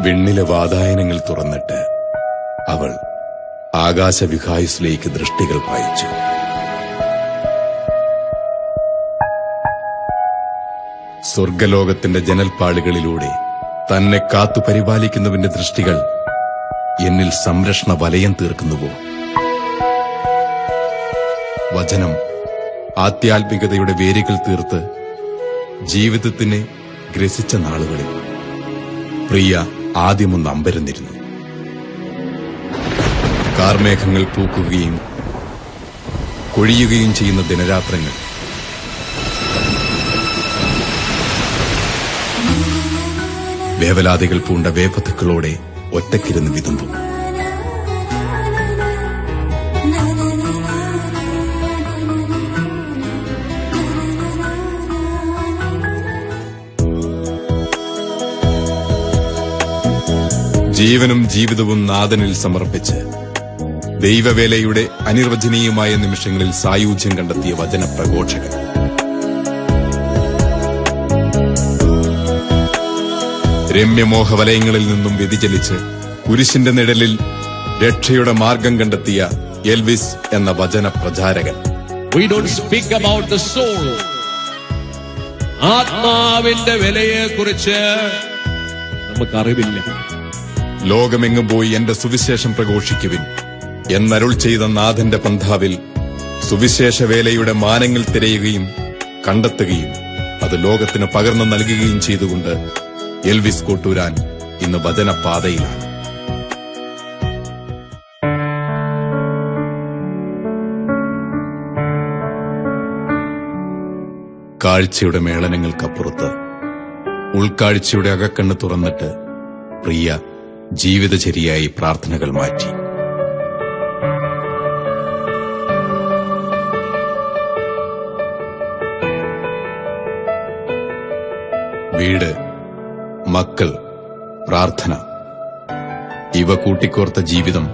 വിണ്ണിലെ വാതായനങ്ങൾ തുറന്നിട്ട് അവൾ ആകാശവിഹായുസിലേക്ക് ദൃഷ്ടികൾ പായിച്ചു. സ്വർഗലോകത്തിന്റെ ജനൽപ്പാളികളിലൂടെ തന്നെ കാത്തു പരിപാലിക്കുന്നവന്റെ ദൃഷ്ടികൾ എന്നിൽ സംരക്ഷണ വലയം തീർക്കുന്നുവോ? വചനം ആധ്യാത്മികതയുടെ വേരുകൾ തീർത്ത് ജീവിതത്തിനെ ഗ്രസിച്ച നാളുകളിൽ പ്രിയ ആദ്യമൊന്ന് അമ്പരന്നിരുന്നു. കാർമേഘങ്ങൾ പൂക്കുകയും കൊഴിയുകയും ചെയ്യുന്ന ദിനരാത്രങ്ങൾ വേവലാതികൾ പൂണ്ട വേപത്തുക്കളോടെ ഒറ്റക്കിരുന്ന് വിതുമ്പും. ജീവനും ജീവിതവും നാഥനിൽ സമർപ്പിച്ച് ദൈവവേലയുടെ അനിർവചനീയമായ നിമിഷങ്ങളിൽ സായൂജ്യം കണ്ടെത്തിയ വചനപ്രഘോഷകൻ. രമ്യമോഹവലയങ്ങളിൽ നിന്നും വ്യതിചലിച്ച് കുരിശിന്റെ നിഴലിൽ രക്ഷയുടെ മാർഗം കണ്ടെത്തിയ എൽവിസ് എന്ന വചന പ്രചാരകൻ. We don't speak about the soul. ആത്മാവിന്റെ വിലയെക്കുറിച്ച് നമുക്കറിവില്ല. ലോകമെങ്ങും പോയി എന്റെ സുവിശേഷം പ്രഘോഷിക്കുവിൻ എന്നരുൾ ചെയ്ത നാഥന്റെ പന്ഥാവിൽ സുവിശേഷവേലയുടെ മാനങ്ങൾ തിരയുകയും കണ്ടെത്തുകയും അത് ലോകത്തിന് പകർന്നു നൽകുകയും ചെയ്തുകൊണ്ട് എൽവിസ് കോട്ടൂരാൻ ഇന്ന് വചനപാതയിലാണ്. കാഴ്ചയുടെ മേളനങ്ങൾക്കപ്പുറത്ത് ഉൾക്കാഴ്ചയുടെ അകക്കണ്ണ് തുറന്നിട്ട് പ്രിയ ജീവിതചര്യയായി പ്രാർത്ഥനകൾ മാറ്റി. വീട്, മക്കൾ, പ്രാർത്ഥന ഇവ കൂട്ടിക്കോർത്ത ജീവിതം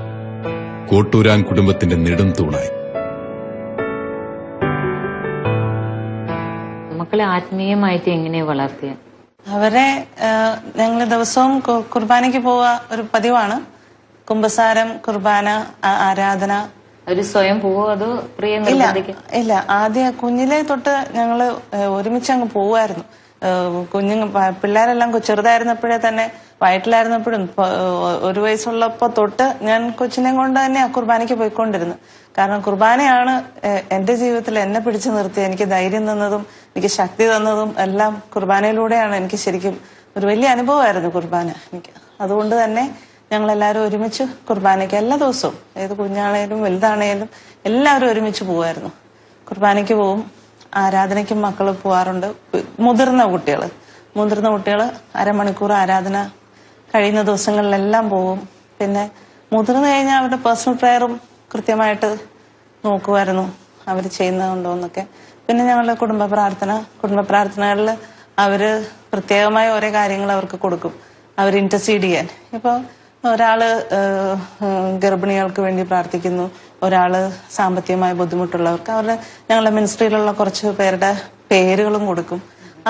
കോട്ടൂരാൻ കുടുംബത്തിന്റെ നെടും തൂണായി. മക്കളെ ആത്മീയമായിട്ട് എങ്ങനെ വളർത്തിയ? അവരെ ഞങ്ങൾ ദിവസവും കുർബാനയ്ക്ക് പോവുക ഒരു പതിവാണ്. കുമ്പസാരം, കുർബാന, ആരാധന. അവര് സ്വയം പോവോ അതോ പ്രിയ? ഇല്ല, ആദ്യം കുഞ്ഞിലെ തൊട്ട് ഞങ്ങള് ഒരുമിച്ച് അങ്ങ് പോവായിരുന്നു. പിള്ളേരെല്ലാം ചെറുതായിരുന്നപ്പോഴേ തന്നെ, വയറ്റിലായിരുന്നപ്പോഴും 1 വയസ്സുള്ളപ്പോ തൊട്ട് ഞാൻ കൊച്ചിനെ കൊണ്ട് തന്നെ കുർബാനയ്ക്ക് പോയിക്കൊണ്ടിരുന്നു. കാരണം കുർബാനയാണ് എന്റെ ജീവിതത്തിൽ എന്നെ പിടിച്ചു നിർത്തി എനിക്ക് ധൈര്യം തന്നതും എനിക്ക് ശക്തി തന്നതും എല്ലാം കുർബാനയിലൂടെയാണ്. എനിക്ക് ശരിക്കും ഒരു വലിയ അനുഭവമായിരുന്നു കുർബാന എനിക്ക്. അതുകൊണ്ട് തന്നെ ഞങ്ങളെല്ലാവരും ഒരുമിച്ച് കുർബാനയ്ക്ക് എല്ലാ ദിവസവും, ഏത് കുഞ്ഞാണേലും വലുതാണേലും എല്ലാവരും ഒരുമിച്ച് പോവായിരുന്നു. കുർബാനയ്ക്ക് പോവും, ആരാധനയ്ക്കും മക്കൾ പോവാറുണ്ട്. മുതിർന്ന കുട്ടികൾ അരമണിക്കൂർ ആരാധന കഴിയുന്ന ദിവസങ്ങളിലെല്ലാം പോവും. പിന്നെ മുതിർന്നു കഴിഞ്ഞാൽ അവരുടെ പേഴ്സണൽ പ്രയറും കൃത്യമായിട്ട് നോക്കുമായിരുന്നു, അവർ ചെയ്യുന്നതുണ്ടോ എന്നൊക്കെ. പിന്നെ ഞങ്ങളുടെ കുടുംബ പ്രാർത്ഥനകളിൽ അവര് പ്രത്യേകമായ ഓരോ കാര്യങ്ങൾ അവർക്ക് കൊടുക്കും, അവർ ഇന്റർസീഡ് ചെയ്യാൻ. ഇപ്പൊ ഒരാള് ഗർഭിണികൾക്ക് വേണ്ടി പ്രാർത്ഥിക്കുന്നു, ഒരാള് സാമ്പത്തികമായ ബുദ്ധിമുട്ടുള്ളവർക്ക്. അവരുടെ ഞങ്ങളുടെ മിനിസ്ട്രിയിലുള്ള കുറച്ച് പേരുടെ പേരുകളും കൊടുക്കും.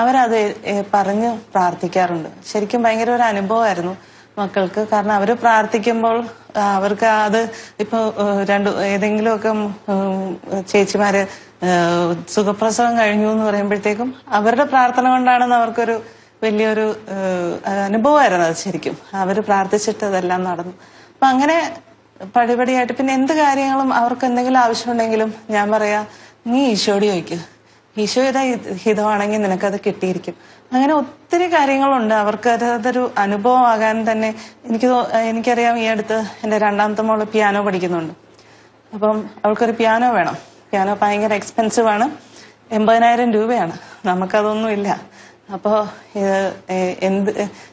അവരത് പറഞ്ഞ് പ്രാർത്ഥിക്കാറുണ്ട്. ശരിക്കും ഭയങ്കര ഒരു അനുഭവമായിരുന്നു മക്കൾക്ക്. കാരണം അവര് പ്രാർത്ഥിക്കുമ്പോൾ അവർക്ക് അത് ഇപ്പൊ ഏതെങ്കിലുമൊക്കെ ചേച്ചിമാര് സുഖപ്രസവം കഴിഞ്ഞു എന്ന് പറയുമ്പോഴത്തേക്കും അവരുടെ പ്രാർത്ഥന കൊണ്ടാണെന്ന് അവർക്കൊരു വലിയൊരു അനുഭവമായിരുന്നു അത്. ശരിക്കും അവര് പ്രാർത്ഥിച്ചിട്ട് അതെല്ലാം നടന്നു. അപ്പൊ അങ്ങനെ പടിപടിയായിട്ട് പിന്നെ എന്ത് കാര്യങ്ങളും അവർക്ക് എന്തെങ്കിലും ആവശ്യമുണ്ടെങ്കിലും ഞാൻ പറയാ, നീ ഈശോയോട് ചോദിക്കുക, ഈശോയുടെ ഹിതമാണെങ്കിൽ നിനക്കത് കിട്ടിയിരിക്കും. അങ്ങനെ ഒത്തിരി കാര്യങ്ങളുണ്ട് അവർക്ക്. അതൊരു അനുഭവമാകാൻ തന്നെ എനിക്കറിയാം. ഈ അടുത്ത് എന്റെ 2ാമത്തെ മോള് പിയാനോ പഠിക്കുന്നുണ്ട്. അപ്പം അവൾക്കൊരു പിയാനോ വേണം. പിയാനോ ഭയങ്കര എക്സ്പെൻസീവ് ആണ്, 80,000 രൂപയാണ്. നമുക്കതൊന്നുമില്ല. അപ്പോ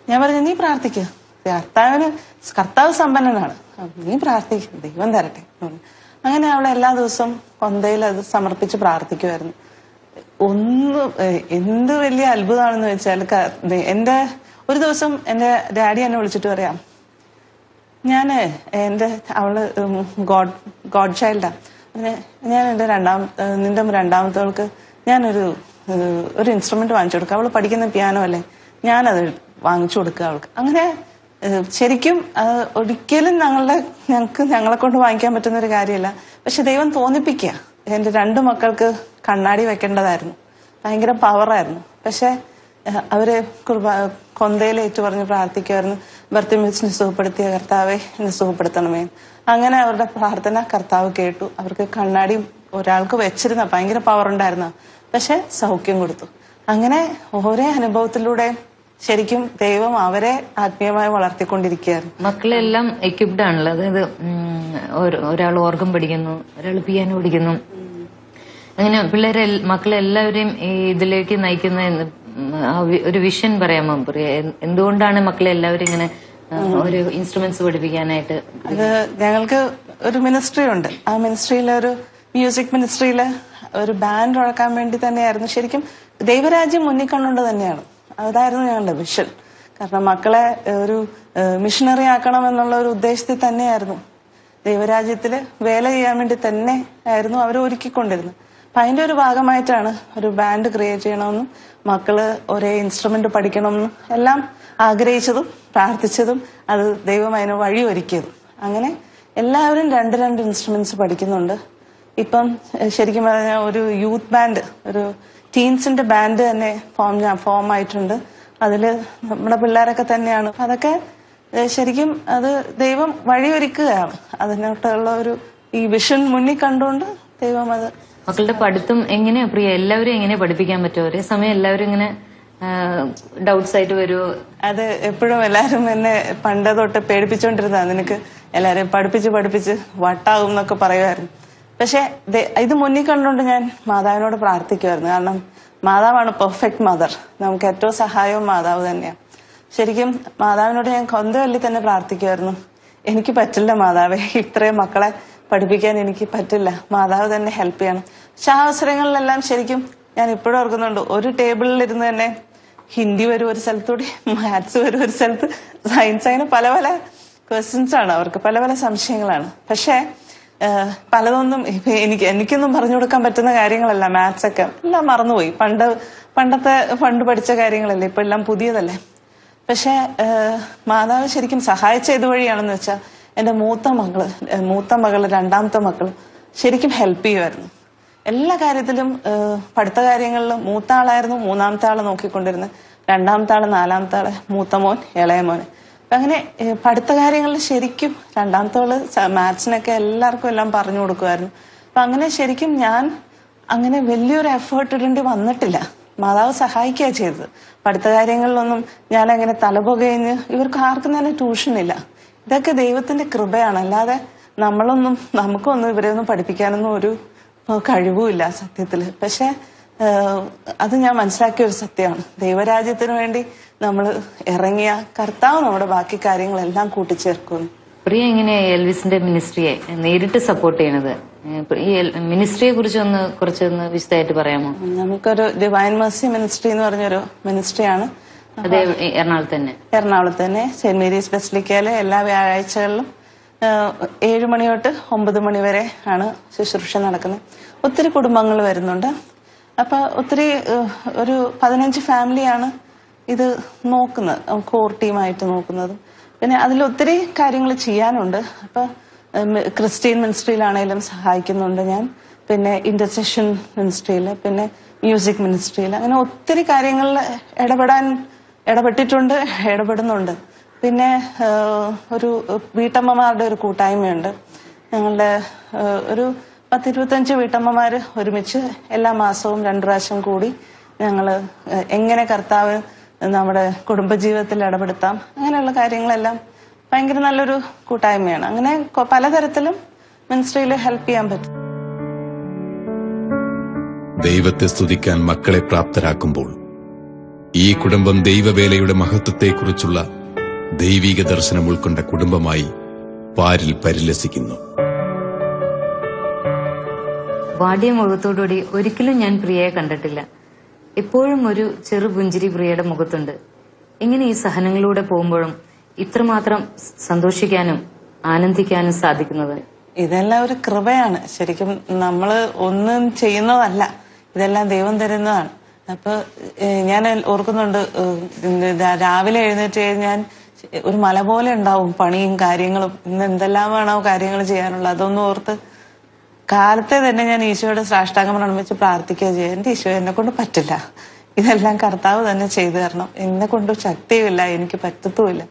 ഞാൻ പറഞ്ഞു, നീ പ്രാർത്ഥിക്കുക, കർത്താവ് സമ്പന്നനാണ്, നീ പ്രാർത്ഥിക്കുക, ദൈവം തരട്ടെ. അങ്ങനെ അവളെ എല്ലാ ദിവസവും കൊന്തയിൽ അത് സമർപ്പിച്ച് പ്രാർത്ഥിക്കുമായിരുന്നു. എന്ത് വലിയ അത്ഭുതമാണെന്ന് വെച്ചാൽ, ഒരു ദിവസം എന്റെ ഡാഡി എന്നെ വിളിച്ചിട്ട് പറയാം, അവള് ഗോഡ് ചൈൽഡാ, ഞാൻ നിന്റെ 2ാമത്തവൾക്ക് ഞാനൊരു ഇൻസ്ട്രുമെന്റ് വാങ്ങിച്ചു കൊടുക്കുക, അവള് പഠിക്കുന്ന പിയാനോ അല്ലേ, ഞാനത് വാങ്ങിച്ചു കൊടുക്കുക അവൾക്ക്. അങ്ങനെ ശരിക്കും ഒരിക്കലും ഞങ്ങളെ കൊണ്ട് വാങ്ങിക്കാൻ പറ്റുന്ന ഒരു കാര്യമല്ല. പക്ഷെ ദൈവം തോന്നിപ്പിക്കുക. എന്റെ 2 മക്കൾക്ക് കണ്ണാടി വെക്കേണ്ടതായിരുന്നു. ഭയങ്കര പവറായിരുന്നു. പക്ഷെ അവര് കൊന്തയിൽ ഏറ്റുപറഞ്ഞ് പ്രാർത്ഥിക്കുമായിരുന്നു, ബർത്തിമേസിനെ സുഖപ്പെടുത്തിയ കർത്താവെ എന്നെ സുഖപ്പെടുത്തണമേ. അങ്ങനെ അവരുടെ പ്രാർത്ഥന കർത്താവ് കേട്ടു. അവർക്ക് കണ്ണാടി ഒരാൾക്ക് വെച്ചിരുന്ന ഭയങ്കര പവർ ഉണ്ടായിരുന്ന, പക്ഷെ സൗഖ്യം കൊടുത്തു. അങ്ങനെ ഓരോ അനുഭവത്തിലൂടെ ശരിക്കും ദൈവം അവരെ ആത്മീയമായി വളർത്തിക്കൊണ്ടിരിക്കുകയായിരുന്നു. മക്കളെല്ലാം എക്യുപ്ഡ് ആണല്ലോ. അതായത് ഒരാൾ ഓർഗൻ പഠിക്കുന്നു, ഒരാൾ പിയാനോ പഠിക്കുന്നു. അങ്ങനെ മക്കളെല്ലാവരെയും ഇതിലേക്ക് നയിക്കുന്ന ഒരു വിഷൻ പറയാമോ? എന്തുകൊണ്ടാണ് മക്കളെ എല്ലാവരും ഇങ്ങനെ ഒരു ഇൻസ്ട്രുമെന്റ്സ് പഠിപ്പിക്കാനായിട്ട്? അത് ഞങ്ങൾക്ക് ഒരു മിനിസ്ട്രി ഉണ്ട്. ആ മിനിസ്ട്രിയിലെ ഒരു മ്യൂസിക് മിനിസ്ട്രിയില് ഒരു ബാൻഡ് ഉഴക്കാൻ വേണ്ടി തന്നെയായിരുന്നു. ശരിക്കും ദൈവരാജ്യം മുന്നിൽ കണ്ടുകൊണ്ട് തന്നെയാണ്. അതായിരുന്നു ഞങ്ങളുടെ വിഷൻ. കാരണം മക്കളെ ഒരു മിഷണറി ആക്കണം എന്നുള്ള ഒരു ഉദ്ദേശത്തിൽ തന്നെയായിരുന്നു. ദൈവരാജ്യത്തില് വേല ചെയ്യാൻ വേണ്ടി തന്നെ ആയിരുന്നു അവർ ഒരുക്കിക്കൊണ്ടിരുന്നത്. അപ്പൊ അതിന്റെ ഒരു ഭാഗമായിട്ടാണ് ഒരു ബാൻഡ് ക്രിയേറ്റ് ചെയ്യണമെന്നും മക്കള് ഒരേ ഇൻസ്ട്രുമെന്റ് പഠിക്കണമെന്നും എല്ലാം ആഗ്രഹിച്ചതും പ്രാർത്ഥിച്ചതും അത് ദൈവം അതിന് വഴി ഒരുക്കിയതും. അങ്ങനെ എല്ലാവരും 2 ഇൻസ്ട്രുമെന്റ്സ് പഠിക്കുന്നുണ്ട്. ഇപ്പം ശരിക്കും പറഞ്ഞാൽ ഒരു യൂത്ത് ബാൻഡ്, ഒരു ടീൻസിന്റെ ബാൻഡ് തന്നെ ഫോം ആയിട്ടുണ്ട്. അതില് നമ്മുടെ പിള്ളേരൊക്കെ തന്നെയാണ്. അതൊക്കെ ശരിക്കും അത് ദൈവം വഴിയൊരുക്കുകയാണ്. അതിനോട്ടുള്ള ഒരു ഈ വിഷൻ മുന്നിൽ കണ്ടുകൊണ്ട് ദൈവം അത്. മക്കളുടെ പഠിത്തം എങ്ങനെയാ പ്രിയ? എല്ലാവരും എങ്ങനെ പഠിപ്പിക്കാൻ പറ്റുമോ? ഒരേ സമയം എല്ലാവരും ഇങ്ങനെ ഡൗട്ട്സ് ആയിട്ട് വരുമോ? അത് എപ്പോഴും എല്ലാരും എന്നെ പണ്ട് തൊട്ട് പേടിപ്പിച്ചോണ്ടിരുന്നതാ. നിനക്ക് എല്ലാരെയും പഠിപ്പിച്ച് വട്ടാകും എന്നൊക്കെ പറയുമായിരുന്നു. പക്ഷെ ഇത് മുന്നിൽ കണ്ടുകൊണ്ട് ഞാൻ മാതാവിനോട് പ്രാർത്ഥിക്കുമായിരുന്നു. കാരണം മാതാവാണ് പെർഫെക്റ്റ് മദർ. നമുക്ക് ഏറ്റവും സഹായവും മാതാവ് തന്നെയാണ്. ശരിക്കും മാതാവിനോട് ഞാൻ കൊന്തവല്ലി തന്നെ പ്രാർത്ഥിക്കുമായിരുന്നു. എനിക്ക് പറ്റില്ല മാതാവേ, ഇത്രയും മക്കളെ പഠിപ്പിക്കാൻ എനിക്ക് പറ്റില്ല, മാതാവ് തന്നെ ഹെൽപ്പ് ചെയ്യണം. പക്ഷെ ആ അവസരങ്ങളിലെല്ലാം ശരിക്കും ഞാൻ ഇപ്പോഴും ഓർക്കുന്നുണ്ട്, ഒരു ടേബിളിൽ ഇരുന്ന് തന്നെ ഹിന്ദി വരും ഒരു സ്ഥലത്തൂടി, മാത്സ് വരും ഒരു സ്ഥലത്ത്, സയൻസ്, അങ്ങനെ പല പല ക്വസ്റ്റ്യൻസ് ആണ് അവർക്ക്, പല പല സംശയങ്ങളാണ്. പക്ഷെ പലതൊന്നും എനിക്കൊന്നും പറഞ്ഞു കൊടുക്കാൻ പറ്റുന്ന കാര്യങ്ങളല്ല. മാത്സ് ഒക്കെ എല്ലാം മറന്നുപോയി. പണ്ട് പഠിച്ച കാര്യങ്ങളല്ലേ, ഇപ്പൊ എല്ലാം പുതിയതല്ലേ. പക്ഷെ മാതാവ് ശരിക്കും സഹായിച്ച ഇതുവഴിയാണെന്ന് വെച്ചാൽ എന്റെ മൂത്ത മകള് 2ാമത്തെ മക്കള് ശരിക്കും ഹെൽപ്പ് ചെയ്യുമായിരുന്നു എല്ലാ കാര്യത്തിലും. പഠിത്ത കാര്യങ്ങളിലും മൂത്ത ആളായിരുന്നു 3ാമത്തെ ആള് നോക്കിക്കൊണ്ടിരുന്നത്, 2ാമത്തെ ആള് 4ാമത്തെ ആള്, മൂത്ത മോൻ ഇളയ മോന്. അങ്ങനെ പഠിത്ത കാര്യങ്ങളിൽ ശരിക്കും 2ാമത്തെ ആള് മാത്സിനൊക്കെ എല്ലാവർക്കും എല്ലാം പറഞ്ഞു കൊടുക്കുമായിരുന്നു. അപ്പൊ അങ്ങനെ ശരിക്കും ഞാൻ അങ്ങനെ വലിയൊരു എഫേർട്ട് ഇടേണ്ടി വന്നിട്ടില്ല. മാതാവ് സഹായിക്കുക ചെയ്തത്. പഠിത്ത കാര്യങ്ങളിലൊന്നും ഞാൻ അങ്ങനെ തലപുകയിഞ്ഞ്, ഇവർക്ക് ആർക്കും തന്നെ ട്യൂഷനില്ല. ഇതൊക്കെ ദൈവത്തിന്റെ കൃപയാണ്. അല്ലാതെ നമുക്കൊന്നും ഇവരെ ഒന്നും പഠിപ്പിക്കാനൊന്നും ഒരു കഴിവുമില്ല സത്യത്തില്. പക്ഷെ അത് ഞാൻ മനസ്സിലാക്കിയ ഒരു സത്യമാണ്. ദൈവരാജ്യത്തിന് വേണ്ടി നമ്മൾ ഇറങ്ങിയ കർത്താവ് നമ്മുടെ ബാക്കി കാര്യങ്ങളെല്ലാം കൂട്ടിച്ചേർക്കുന്നു. പ്രിയ എങ്ങനെയാ എൽവിസിന്റെ മിനിസ്ട്രിയെ നേരിട്ട് സപ്പോർട്ട് ചെയ്യണത്? ഈ മിനിസ്ട്രിയെ കുറിച്ച് കുറച്ചൊന്ന് വിശദമായിട്ട് പറയാമോ? നമുക്കൊരു ഡിവൈൻ മെർസി മിനിസ്ട്രി എന്ന് പറഞ്ഞൊരു മിനിസ്ട്രിയാണ്. അതെ, എറണാകുളത്ത് തന്നെ സെന്റ് മേരീസ് ബസിലിക്കയില് എല്ലാ വ്യാഴാഴ്ചകളിലും 7 മണി തൊട്ട് 9 മണി വരെ ആണ് ശുശ്രൂഷ നടക്കുന്നത്. ഒത്തിരി കുടുംബങ്ങൾ വരുന്നുണ്ട്. അപ്പൊ ഒത്തിരി ഒരു 15 ഫാമിലിയാണ് ഇത് നോക്കുന്നത്, കോർ ടീമായിട്ട് നോക്കുന്നത്. പിന്നെ അതിലൊത്തിരി കാര്യങ്ങൾ ചെയ്യാനുണ്ട്. അപ്പൊ ക്രിസ്ത്യൻ മിനിസ്ട്രിയിലാണേലും സഹായിക്കുന്നുണ്ട് ഞാൻ, പിന്നെ ഇന്റർസെഷൻ മിനിസ്ട്രിയില്, പിന്നെ മ്യൂസിക് മിനിസ്ട്രിയിൽ, അങ്ങനെ ഒത്തിരി കാര്യങ്ങളിൽ ഇടപെട്ടിട്ടുണ്ട്, ഇടപെടുന്നുണ്ട്. പിന്നെ ഒരു വീട്ടമ്മമാരുടെ ഒരു കൂട്ടായ്മയുണ്ട്. ഞങ്ങളുടെ ഒരു 10-25 വീട്ടമ്മമാര് ഒരുമിച്ച് എല്ലാ മാസവും 2 പ്രാവശ്യം കൂടി ഞങ്ങള് എങ്ങനെ കർത്താവ് നമ്മുടെ കുടുംബജീവിതത്തിൽ ഇടപെടുത്താം, അങ്ങനെയുള്ള കാര്യങ്ങളെല്ലാം ഭയങ്കര നല്ലൊരു കൂട്ടായ്മയാണ്. അങ്ങനെ പലതരത്തിലും മിനിസ്ട്രിയിൽ ഹെൽപ്പ് ചെയ്യാൻ പറ്റും. ദൈവത്തെ സ്തുതിക്കാൻ മക്കളെ പ്രാപ്തരാക്കുമ്പോൾ ഈ കുടുംബം ദൈവവേലയുടെ മഹത്വത്തെക്കുറിച്ചുള്ള ദൈവിക ദർശനം ഉൾക്കൊണ്ട കുടുംബമായി പാരിൽ പരിലസിക്കുന്നു. വാടിയ മുഖത്തോടുകൂടി ഒരിക്കലും ഞാൻ പ്രിയയെ കണ്ടിട്ടില്ല. എപ്പോഴും ഒരു ചെറു പുഞ്ചിരി പ്രിയയുടെ മുഖത്തുണ്ട്. എങ്ങനെ ഈ സഹനങ്ങളിലൂടെ പോകുമ്പോഴും ഇത്രമാത്രം സന്തോഷിക്കാനും ആനന്ദിക്കാനും സാധിക്കുന്നത്? ഇതെല്ലാം ഒരു കൃപയാണ്. ശരിക്കും നമ്മള് ഒന്നും ചെയ്യുന്നതല്ല, ഇതെല്ലാം ദൈവം തരുന്നതാണ്. അപ്പൊ ഞാൻ ഓർക്കുന്നുണ്ട്, രാവിലെ എഴുന്നേറ്റ് ഞാൻ ഒരു മല പോലെ ഉണ്ടാവും പണിയും കാര്യങ്ങളും. ഇന്ന് എന്തെല്ലാമാണോ കാര്യങ്ങൾ ചെയ്യാനുള്ളത് അതൊന്നും ഓർത്ത് കാലത്തെ തന്നെ ഞാൻ ഈശോയുടെ സാഷ്ടാംഗം പ്രണമിച്ച് പ്രാർത്ഥിക്കുക ചെയ്യുക. എന്റെ ഈശോ എന്നെ കൊണ്ട് പറ്റില്ല, ഇതെല്ലാം കർത്താവ് തന്നെ ചെയ്തു തരണം, എന്നെ കൊണ്ട് ശക്തിയുമില്ല, എനിക്ക് പറ്റത്തുമില്ല.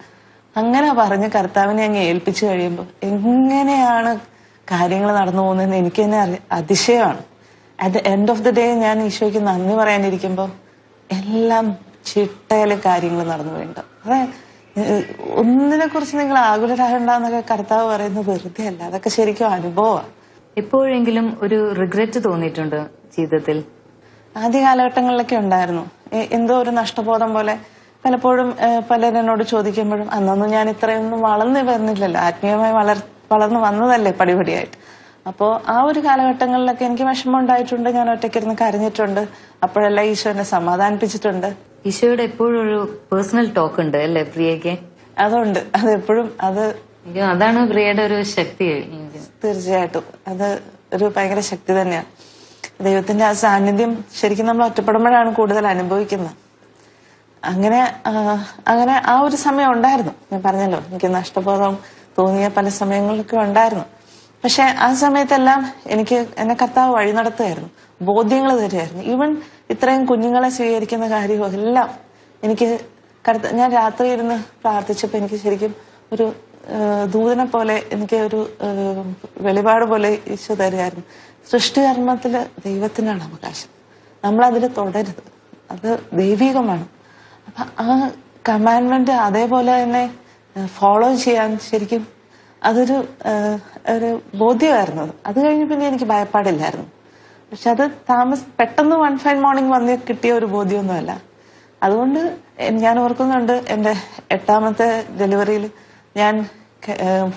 അങ്ങനെ പറഞ്ഞ് കർത്താവിനെ അങ്ങ് ഏൽപ്പിച്ചു കഴിയുമ്പോൾ എങ്ങനെയാണ് കാര്യങ്ങൾ നടന്നു പോകുന്നതെന്ന് എനിക്ക് തന്നെ അതിശയമാണ്. At the end of the day ഞാൻ ഈശോയ്ക്ക് നന്ദി പറയാനിരിക്കുമ്പോൾ എല്ലാം ചിട്ടയിലെ കാര്യങ്ങൾ നടന്നു വേണ്ട. അതെ, ഒന്നിനെ കുറിച്ച് നിങ്ങൾ ആകുലരാകണ്ടെന്നൊക്കെ കർത്താവ് പറയുന്നത് വെറുതെ അല്ല, അതൊക്കെ ശരിക്കും അനുഭവമാണ്. എപ്പോഴെങ്കിലും ഒരു റിഗ്രറ്റ് തോന്നിയിട്ടുണ്ടോ ജീവിതത്തിൽ? ആദ്യ കാലഘട്ടങ്ങളിലൊക്കെ ഉണ്ടായിരുന്നു. എന്തോ ഒരു നഷ്ടബോധം പോലെ പലപ്പോഴും പലരും എന്നോട് ചോദിക്കുമ്പോഴും അന്നൊന്നും ഞാൻ ഇത്രയൊന്നും വളർന്നു വരുന്നില്ലല്ലോ, ആത്മീയമായി വളർന്നു വന്നതല്ലേ പടിപടിയായിട്ട്. അപ്പോൾ ആ ഒരു കാലഘട്ടങ്ങളിലൊക്കെ എനിക്ക് വിഷമം ഉണ്ടായിട്ടുണ്ട്, ഞാൻ ഒറ്റയ്ക്കിരുന്ന് കരഞ്ഞിട്ടുണ്ട്. അപ്പോഴെല്ലാം ഈശോ എന്നെ സമാധാനിപ്പിച്ചിട്ടുണ്ട്. ഈശോയുടെ എപ്പോഴും ഒരു പേഴ്സണൽ ടോക്ക് ഉണ്ട് അല്ലേ പ്രിയക്ക്? അതുണ്ട്, അതെപ്പോഴും അതാണ് പ്രിയയുടെ ഒരു ശക്തി. തീർച്ചയായിട്ടും അത് ഒരു ഭയങ്കര ശക്തി തന്നെയാണ്. ദൈവത്തിന്റെ ആ സാന്നിധ്യം ശരിക്കും നമ്മൾ ഒറ്റപ്പെടുമ്പോഴാണ് കൂടുതൽ അനുഭവിക്കുന്നത്. അങ്ങനെ ആ ഒരു സമയം ഉണ്ടായിരുന്നു. ഞാൻ പറഞ്ഞല്ലോ, എനിക്ക് നഷ്ടബോധം തോന്നിയ പല സമയങ്ങളിലൊക്കെ ഉണ്ടായിരുന്നു. പക്ഷെ ആ സമയത്തെല്ലാം എന്നെ കർത്താവ് വഴി നടത്തുകയായിരുന്നു, ബോധ്യങ്ങൾ തരുമായിരുന്നു. ഈവൻ ഇത്രയും കുഞ്ഞുങ്ങളെ സ്വീകരിക്കുന്ന കാര്യവും എല്ലാം എനിക്ക് ഞാൻ രാത്രി ഇരുന്ന് പ്രാർത്ഥിച്ചപ്പോൾ എനിക്ക് ശരിക്കും ഒരു ദൂതനെ പോലെ എനിക്ക് ഒരു വെളിപാട് പോലെ ഈശോ തരുമായിരുന്നു. സൃഷ്ടികർമ്മത്തില് ദൈവത്തിനാണ് അവകാശം, നമ്മളതിൽ തുടരുത്, അത് ദൈവികമാണ്. അപ്പൊ ആ കമാൻഡ്മെന്റ് അതേപോലെ തന്നെ ഫോളോ ചെയ്യാൻ ശരിക്കും അതൊരു ബോധ്യമായിരുന്നു. അത് കഴിഞ്ഞ് പിന്നെ എനിക്ക് ഭയപ്പാടില്ലായിരുന്നു. പക്ഷെ അത് പെട്ടെന്ന് വൺ ഫൈൻ മോർണിംഗ് വന്ന് കിട്ടിയ ഒരു ബോധ്യമൊന്നുമല്ല. അതുകൊണ്ട് ഞാൻ ഓർക്കുന്നുണ്ട്, എന്റെ 8ാമത്തെ ഡെലിവറിയിൽ ഞാൻ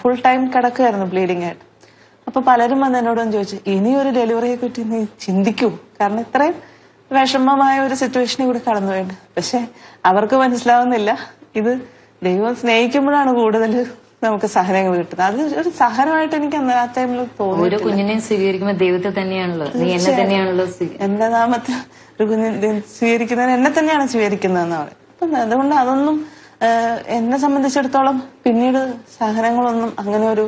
ഫുൾ ടൈം കിടക്കുകയായിരുന്നു ബ്ലീഡിംഗ് ആയിട്ട്. അപ്പൊ പലരും വന്ന് എന്നോടൊന്ന് ചോദിച്ചു, ഇനിയൊരു ഡെലിവറിയെ പറ്റി നീ ചിന്തിക്കൂ, കാരണം ഇത്രയും വിഷമമായ ഒരു സിറ്റുവേഷനിൽ കൂടെ കടന്നു വേണ്ട. പക്ഷെ അവർക്ക് മനസ്സിലാവുന്നില്ല, ഇത് ദൈവം സ്നേഹിക്കുമ്പോഴാണ് കൂടുതൽ നമുക്ക് സഹനങ്ങൾ കിട്ടുന്നത്. അത് ഒരു സഹനമായിട്ട് എനിക്ക് ആ ടൈമിൽ തോന്നി. ഓരോ കുഞ്ഞിനെയും സ്വീകരിക്കുമ്പോൾ ദൈവത്തെ തന്നെയാണല്ലോ, നീ എന്നെ തന്നെയാണല്ലോ എന്റെ നാമത്തിൽ ഒരു കുഞ്ഞിനെ സ്വീകരിക്കുന്നതിന് എന്നെ തന്നെയാണ് സ്വീകരിക്കുന്നതെന്ന് പറയും. അപ്പം അതുകൊണ്ട് അതൊന്നും എന്നെ സംബന്ധിച്ചിടത്തോളം പിന്നീട് സഹനങ്ങളൊന്നും അങ്ങനെ ഒരു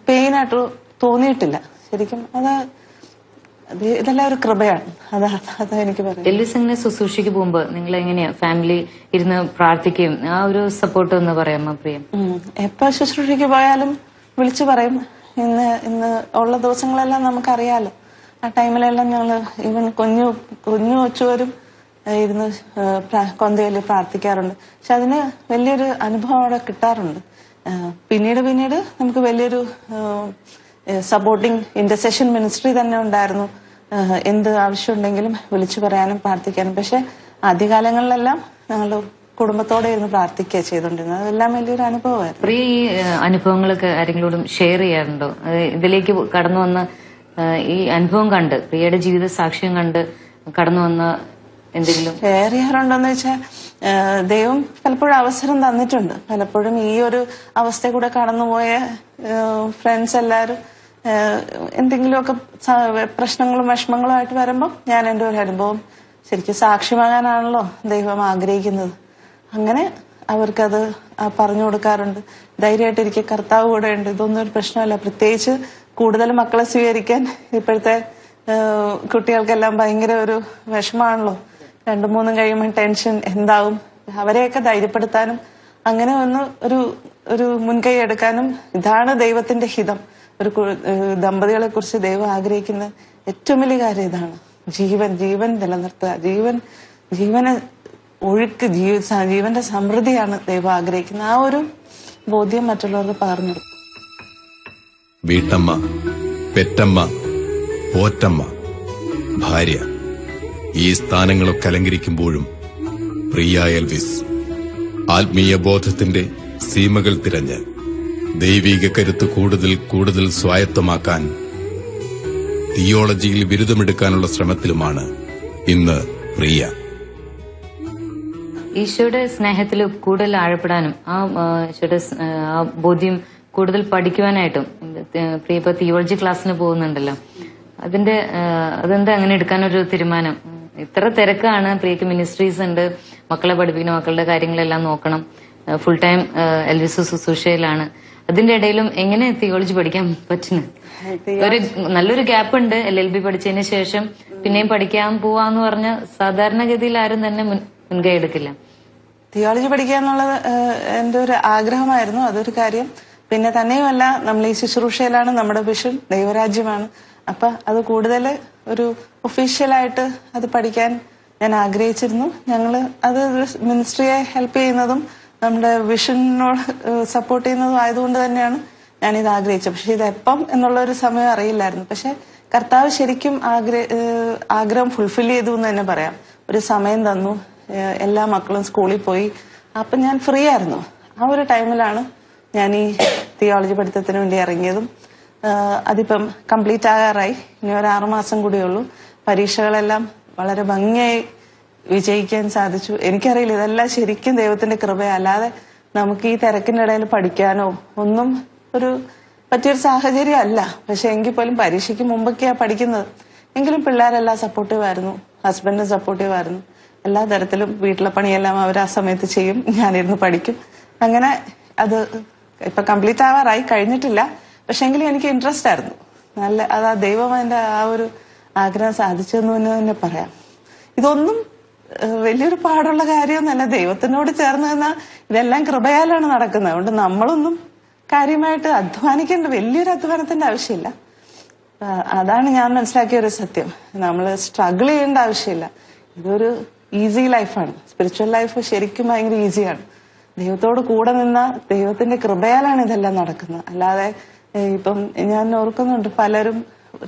പെയിനായിട്ട് തോന്നിയിട്ടില്ല. ശരിക്കും ഇതെല്ലാം ഒരു കൃപയാണ്. അതാ എനിക്ക് പറയാം. എൽവിസ് ഇങ്ങനെ ശുശ്രൂഷയ്ക്ക് പോകുമ്പോ നിങ്ങൾ എങ്ങനെയാ ഫാമിലി ഇരുന്ന് പ്രാർത്ഥിക്കുകയും ആ ഒരു സപ്പോർട്ട് ഒന്ന് പറയാമോ പ്രിയം? എപ്പോ ശുശ്രൂഷയ്ക്ക് പോയാലും വിളിച്ചു പറയും. ഇന്ന് ഉള്ള ദിവസങ്ങളെല്ലാം നമുക്കറിയാലോ. ആ ടൈമിലെല്ലാം ഞങ്ങള് ഈവൻ കുഞ്ഞു കൊച്ചുവരും ഇരുന്ന് കൊന്തയിൽ പ്രാർത്ഥിക്കാറുണ്ട്. പക്ഷെ അതിന് വലിയൊരു അനുഭവം അവിടെ കിട്ടാറുണ്ട്. പിന്നീട് നമുക്ക് വലിയൊരു സപ്പോർട്ടിങ് ഇന്റർസെഷൻ മിനിസ്ട്രി തന്നെ ഉണ്ടായിരുന്നു. എന്ത് ആവശ്യമുണ്ടെങ്കിലും വിളിച്ചു പറയാനും പ്രാർത്ഥിക്കാനും. പക്ഷെ ആദ്യകാലങ്ങളിലെല്ലാം ഞങ്ങൾ കുടുംബത്തോടെ ഇരുന്ന് പ്രാർത്ഥിക്കുക ചെയ്തോണ്ടിരുന്നത്. അതെല്ലാം വലിയൊരു അനുഭവമായിരുന്നു. പ്രിയ ഈ അനുഭവങ്ങളൊക്കെ ആരെങ്കിലും ഷെയർ ചെയ്യാറുണ്ടോ? ഇതിലേക്ക് കടന്നു വന്ന ഈ അനുഭവം കണ്ട് പ്രിയയുടെ ജീവിത സാക്ഷ്യം കണ്ട് കടന്നു വന്ന എന്തെങ്കിലും ഷെയർ ചെയ്യാറുണ്ടോന്ന് വെച്ചാൽ ദൈവം പലപ്പോഴും അവസരം തന്നിട്ടുണ്ട്. പലപ്പോഴും ഈ ഒരു അവസ്ഥ കൂടെ കടന്നുപോയ ഫ്രണ്ട്സ് എല്ലാവരും എന്തെങ്കിലുമൊക്കെ പ്രശ്നങ്ങളും വിഷമങ്ങളും ആയിട്ട് വരുമ്പോൾ ഞാൻ എൻ്റെ ഒരു അനുഭവം ശരിക്കും സാക്ഷ്യമാകാനാണല്ലോ ദൈവം ആഗ്രഹിക്കുന്നത്. അങ്ങനെ അവർക്കത് പറഞ്ഞു കൊടുക്കാറുണ്ട്. ധൈര്യമായിട്ടിരിക്കുക, കർത്താവ് കൂടെ ഉണ്ട്, ഇതൊന്നും ഒരു പ്രശ്നമല്ല. പ്രത്യേകിച്ച് കൂടുതൽ മക്കളെ സ്വീകരിക്കാൻ ഇപ്പോഴത്തെ കുട്ടികൾക്കെല്ലാം ഭയങ്കര ഒരു വിഷമാണല്ലോ. 2-3 കഴിയുമ്പോൾ ടെൻഷൻ എന്താവും, അവരെയൊക്കെ ധൈര്യപ്പെടുത്താനും അങ്ങനെ ഒന്ന് ഒരു മുൻകൈ എടുക്കാനും ഇതാണ് ദൈവത്തിന്റെ ഹിതം. ഒരു ദമ്പതികളെ കുറിച്ച് ദൈവം ആഗ്രഹിക്കുന്ന ഏറ്റവും വലിയ കാര്യം ഇതാണ്. ജീവൻ നിലനിർത്തുക, ജീവനെ ഒഴുക്ക്, ജീവന്റെ സമൃദ്ധിയാണ് ദൈവം ആഗ്രഹിക്കുന്നത്. ആ ഒരു ബോധ്യം മറ്റുള്ളവർക്ക് പകർന്നു കൊടുക്കും. വീട്ടമ്മ, പെറ്റമ്മ, പോറ്റമ്മ, ഭാര്യ, ഈ സ്ഥാനങ്ങളൊക്കെ അലങ്കരിക്കുമ്പോഴും പ്രിയ എൽവിസ് ആത്മീയ ബോധത്തിന്റെ സീമകൾ തിരഞ്ഞ് ദൈവിക കരുത്ത് കൂടുതൽ സ്വായത്തമാക്കാൻ തിയോളജിയിൽ ബിരുദമെടുക്കാനുള്ള ശ്രമത്തിലുമാണ് ഇന്ന് പ്രിയ. ഈശോയുടെ സ്നേഹത്തിൽ കൂടുതൽ ആഴപ്പെടാനും ഈശോയുടെ ബോധ്യം കൂടുതൽ പഠിക്കുവാനായിട്ടും പ്രിയ ഇപ്പൊ തിയോളജി ക്ലാസ്സിന് പോകുന്നുണ്ടല്ലോ, അതെന്താ അങ്ങനെ എടുക്കാനൊരു തീരുമാനം? ഇത്ര തിരക്കാണ് പ്രിയക്ക്, മിനിസ്ട്രീസ് ഉണ്ട്, മക്കളെ പഠിപ്പിക്കണം, മക്കളുടെ കാര്യങ്ങളെല്ലാം നോക്കണം. ഫുൾ ടൈം എൽവിസ് ശുശ്രൂഷയിലാണ്. അതിന്റെ ഇടയിലും എങ്ങനെ തിയോളജി പഠിക്കാൻ പറ്റുന്നത്? ഒരു നല്ലൊരു ഗ്യാപ്പ് ഉണ്ട്. LLB പഠിച്ചതിന് ശേഷം പിന്നെയും പഠിക്കാൻ പോവാന്ന് പറഞ്ഞ സാധാരണഗതിയിൽ ആരും തന്നെ മുൻകൈ എടുക്കില്ല. തിയോളജി പഠിക്കുക എന്നുള്ളത് എന്റെ ഒരു ആഗ്രഹമായിരുന്നു, അതൊരു കാര്യം. പിന്നെ തന്നെയുമല്ല, നമ്മൾ ഈ ശുശ്രൂഷയിലാണ്, നമ്മുടെ വിഷൻ ദൈവരാജ്യമാണ്. അപ്പൊ അത് കൂടുതൽ ഒരു ഒഫീഷ്യലായിട്ട് അത് പഠിക്കാൻ ഞാൻ ആഗ്രഹിച്ചിരുന്നു. ഞങ്ങള് അത് മിനിസ്ട്രിയെ ഹെൽപ്പ് ചെയ്യുന്നതും നമ്മുടെ വിഷനോട് സപ്പോർട്ട് ചെയ്യുന്നതും ആയതുകൊണ്ട് തന്നെയാണ് ഞാനിത് ആഗ്രഹിച്ചത്. പക്ഷെ ഇത് എപ്പം എന്നുള്ള ഒരു സമയം അറിയില്ലായിരുന്നു. പക്ഷെ കർത്താവ് ശരിക്കും ആഗ്രഹം ഫുൾഫിൽ ചെയ്തു എന്ന് തന്നെ പറയാം. ഒരു സമയം തന്നു, എല്ലാ മക്കളും സ്കൂളിൽ പോയി. അപ്പൊ ഞാൻ ഫ്രീ ആയിരുന്നു. ആ ഒരു ടൈമിലാണ് ഞാൻ ഈ തിയോളജി പഠിത്തത്തിന് വേണ്ടി ഇറങ്ങിയതും. അതിപ്പം കംപ്ലീറ്റ് ആകാറായി. ഇനി ഒരു 6 മാസം കൂടിയുള്ളൂ. പരീക്ഷകളെല്ലാം വളരെ ഭംഗിയായി വിജയിക്കാൻ സാധിച്ചു. എനിക്കറിയില്ല, ഇതെല്ലാം ശരിക്കും ദൈവത്തിന്റെ കൃപ. അല്ലാതെ നമുക്ക് ഈ തിരക്കിന്റെ ഇടയിൽ പഠിക്കാനോ ഒന്നും പറ്റിയൊരു സാഹചര്യം അല്ല. പക്ഷെ എങ്കിൽ പോലും പരീക്ഷയ്ക്ക് മുമ്പൊക്കെയാ പഠിക്കുന്നത്. എങ്കിലും പിള്ളേരെല്ലാം സപ്പോർട്ടീവ് ആയിരുന്നു, ഹസ്ബൻഡും സപ്പോർട്ടീവ് ആയിരുന്നു. എല്ലാ തരത്തിലും വീട്ടിലെ പണിയെല്ലാം അവർ ആ സമയത്ത് ചെയ്യും, ഞാനിരുന്ന് പഠിക്കും. അങ്ങനെ അത് ഇപ്പൊ കംപ്ലീറ്റ് ആവാറായി, കഴിഞ്ഞിട്ടില്ല. പക്ഷെ എങ്കിലും എനിക്ക് ഇൻട്രസ്റ്റ് ആയിരുന്നു. അത് ആ ദൈവം എന്റെ ആ ഒരു ആഗ്രഹം സാധിച്ചെന്ന് തന്നെ പറയാം. ഇതൊന്നും വലിയൊരു പാടുള്ള കാര്യമൊന്നുമല്ല. ദൈവത്തിനോട് ചേർന്ന് നിന്നാൽ ഇതെല്ലാം കൃപയാലാണ് നടക്കുന്നത്. അതുകൊണ്ട് നമ്മളൊന്നും കാര്യമായിട്ട് അധ്വാനിക്കേണ്ട, വലിയൊരു അധ്വാനത്തിന്റെ ആവശ്യമില്ല. അതാണ് ഞാൻ മനസ്സിലാക്കിയ ഒരു സത്യം. നമ്മൾ സ്ട്രഗിൾ ചെയ്യേണ്ട ആവശ്യമില്ല. ഇതൊരു ഈസി ലൈഫാണ്. സ്പിരിച്വൽ ലൈഫ് ശരിക്കും ഭയങ്കര ഈസിയാണ്. ദൈവത്തോട് കൂടെ നിന്ന ദൈവത്തിന്റെ കൃപയാലാണ് ഇതെല്ലാം നടക്കുന്നത്. അല്ലാതെ ഇപ്പം ഞാൻ ഓർക്കുന്നുണ്ട്, പലരും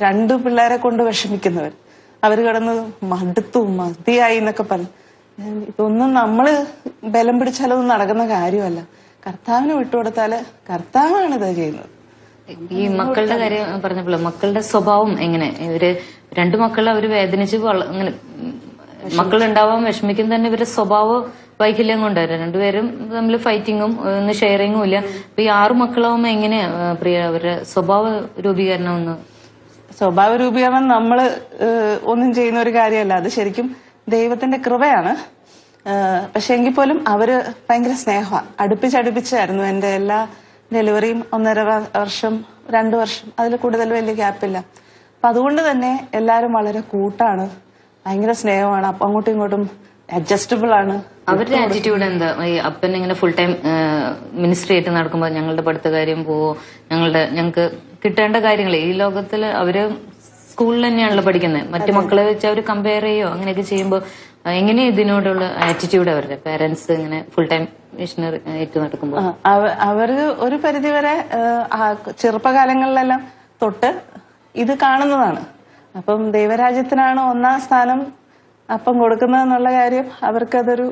2 പിള്ളേരെ കൊണ്ട് വിഷമിക്കുന്നവർ. അവർ കിടന്ന് മതിയായി എന്നൊക്കെ പറഞ്ഞു. ഇതൊന്നും നമ്മള് ബലം പിടിച്ചാലൊന്നും നടക്കുന്ന കാര്യമല്ല. കർത്താവിന് വിട്ടുകൊടുത്താല് കർത്താവാണ് ഇത് ചെയ്യുന്നത്. ഈ മക്കളുടെ കാര്യം പറഞ്ഞപ്പോഴേ, മക്കളുടെ സ്വഭാവം എങ്ങനെ? ഇവര് 2 മക്കളെ അവര് വേദനിച്ച് അങ്ങനെ മക്കളുണ്ടാവാൻ വിഷമിക്കുന്ന തന്നെ ഇവരുടെ സ്വഭാവ വൈകല്യം കൊണ്ടുവരാം. 2 പേരും തമ്മിൽ ഫൈറ്റിങ്ങും ഒന്ന് ഷെയറിങ്ങും ഇല്ല. അപ്പൊ ഈ 6 മക്കളാവുമ്പോ എങ്ങനെയാ പ്രിയ അവരുടെ സ്വഭാവ രൂപീകരണം ഒന്ന്? സ്വഭാവ രൂപീകരണം നമ്മള് ഒന്നും ചെയ്യുന്ന ഒരു കാര്യമല്ല. അത് ശരിക്കും ദൈവത്തിന്റെ കൃപയാണ്. പക്ഷെ എങ്കിൽ പോലും അവര് ഭയങ്കര സ്നേഹമാണ്. അടുപ്പിച്ചായിരുന്നു എന്റെ എല്ലാ ഡെലിവറിയും. 1.5 വർഷം 2 വർഷം, അതിൽ കൂടുതൽ വലിയ ഗ്യാപ്പില്ല. അപ്പൊ അതുകൊണ്ട് തന്നെ എല്ലാരും വളരെ കൂട്ടാണ്, ഭയങ്കര സ്നേഹമാണ്. അപ്പൊ അങ്ങോട്ടും ഇങ്ങോട്ടും അഡ്ജസ്റ്റബിൾ ആണ്. അവരുടെ ആറ്റിറ്റ്യൂഡ് എന്താ? ഈ അപ്പൻ ഇങ്ങനെ ഫുൾ ടൈം മിനിസ്ട്രി ആയിട്ട് നടക്കുമ്പോ ഞങ്ങളുടെ പഠിത്ത കാര്യം പോവോ, ഞങ്ങൾക്ക് കിട്ടേണ്ട കാര്യങ്ങൾ ഈ ലോകത്തിൽ അവര് സ്കൂളിൽ തന്നെയാണല്ലോ പഠിക്കുന്നത്. മറ്റു മക്കളെ വെച്ച് അവർ കമ്പയർ ചെയ്യോ അങ്ങനെയൊക്കെ ചെയ്യുമ്പോൾ എങ്ങനെ ഇതിനോടുള്ള ആറ്റിറ്റ്യൂഡ് അവരുടെ പേരൻസ് ഇങ്ങനെ ഫുൾ ടൈം മിഷണറി ആയിട്ട് നടക്കുമ്പോൾ? അവര് ഒരു പരിധിവരെ ചെറുപ്പകാലങ്ങളിലെല്ലാം തൊട്ട് ഇത് കാണുന്നതാണ്. അപ്പം ദൈവരാജ്യത്തിനാണ് 1ാം സ്ഥാനം അപ്പം കൊടുക്കുന്നതെന്നുള്ള കാര്യം അവർക്കതൊരു